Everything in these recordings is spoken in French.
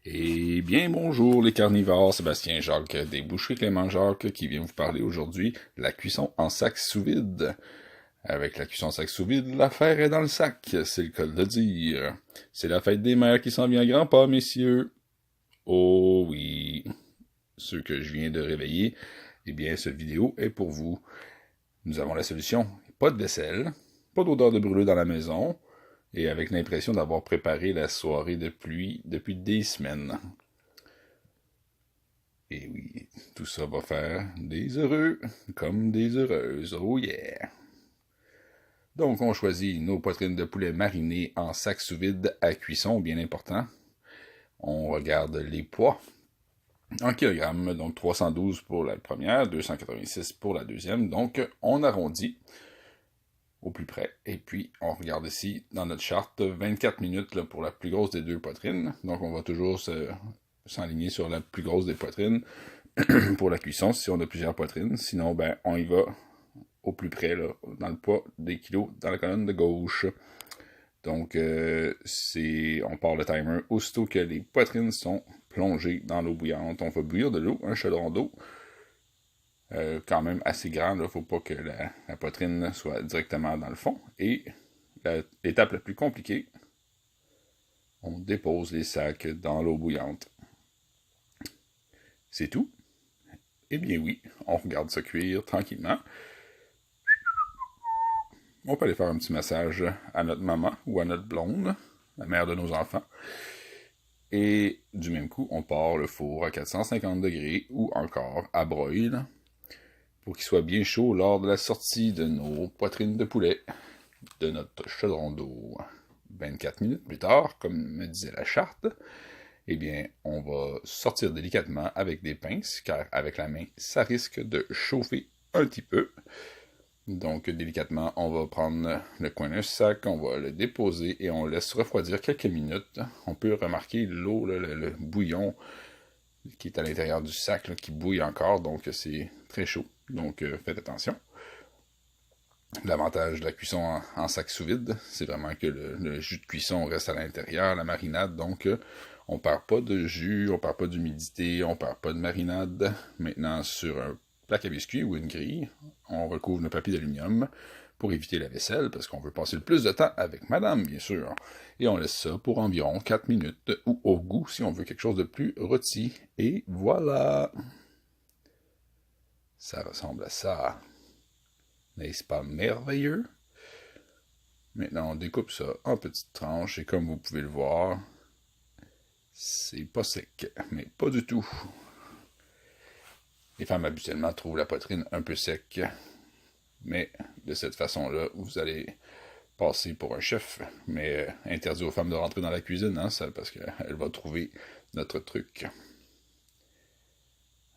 Eh bien, bonjour les carnivores, Sébastien Jacques des Boucheries Clément Jacques qui vient vous parler aujourd'hui de la cuisson en sac sous vide. Avec la cuisson en sac sous vide, l'affaire est dans le sac, c'est le cas de le dire. C'est la fête des mères qui s'en vient à grands pas, messieurs. Oh oui, ceux que je viens de réveiller, eh bien, cette vidéo est pour vous. Nous avons la solution, pas de vaisselle, pas d'odeur de brûleux dans la maison, et avec l'impression d'avoir préparé la soirée de pluie depuis des semaines. Et oui, tout ça va faire des heureux comme des heureuses. Oh yeah! Donc, on choisit nos poitrines de poulet marinées en sac sous vide à cuisson, bien important. On regarde les poids en kilogrammes, donc 312 pour la première, 286 pour la deuxième. Donc, on arrondit au plus près. Et puis, on regarde ici, dans notre charte, 24 minutes là, pour la plus grosse des deux poitrines. Donc, on va toujours s'enligner sur la plus grosse des poitrines pour la cuisson, si on a plusieurs poitrines. Sinon, ben, on y va au plus près, là, dans le poids des kilos, dans la colonne de gauche. Donc, on part le timer aussitôt que les poitrines sont plongées dans l'eau bouillante. On va bouillir de l'eau, un chaudron d'eau, quand même assez grand, il ne faut pas que la poitrine soit directement dans le fond. Et l'étape la plus compliquée, on dépose les sacs dans l'eau bouillante. C'est tout? Eh bien oui, on regarde ça cuire tranquillement. On peut aller faire un petit massage à notre maman ou à notre blonde, la mère de nos enfants. Et du même coup, on part le four à 450 degrés ou encore à broil pour qu'il soit bien chaud lors de la sortie de nos poitrines de poulet de notre chaudron d'eau. 24 minutes plus tard, comme me disait la charte, eh bien, on va sortir délicatement avec des pinces, car avec la main, ça risque de chauffer un petit peu. Donc, délicatement, on va prendre le coin d'un sac, on va le déposer et on laisse refroidir quelques minutes. On peut remarquer l'eau, le bouillon qui est à l'intérieur du sac, là, qui bouille encore, donc c'est très chaud. Donc, faites attention. L'avantage de la cuisson en sac sous vide, c'est vraiment que le jus de cuisson reste à l'intérieur, la marinade, donc on perd pas de jus, on perd pas d'humidité, on perd pas de marinade. Maintenant, sur un plaque à biscuits ou une grille, on recouvre le papier d'aluminium pour éviter la vaisselle, parce qu'on veut passer le plus de temps avec madame, bien sûr. Et on laisse ça pour environ 4 minutes, ou au goût, si on veut quelque chose de plus rôti. Et voilà! Ça ressemble à ça. N'est-ce pas merveilleux? Maintenant, on découpe ça en petites tranches, et comme vous pouvez le voir, c'est pas sec, mais pas du tout. Les femmes habituellement trouvent la poitrine un peu sec, mais de cette façon-là, vous allez passer pour un chef, mais interdit aux femmes de rentrer dans la cuisine, hein, ça, parce qu'elle va trouver notre truc.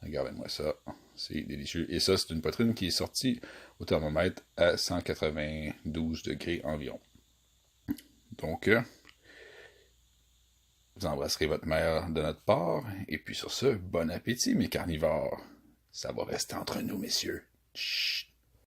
Regardez-moi ça, c'est délicieux. Et ça, c'est une poitrine qui est sortie au thermomètre à 192 degrés environ. Donc, vous embrasserez votre mère de notre part, et puis sur ce, bon appétit, mes carnivores. Ça va rester entre nous, messieurs. Chut.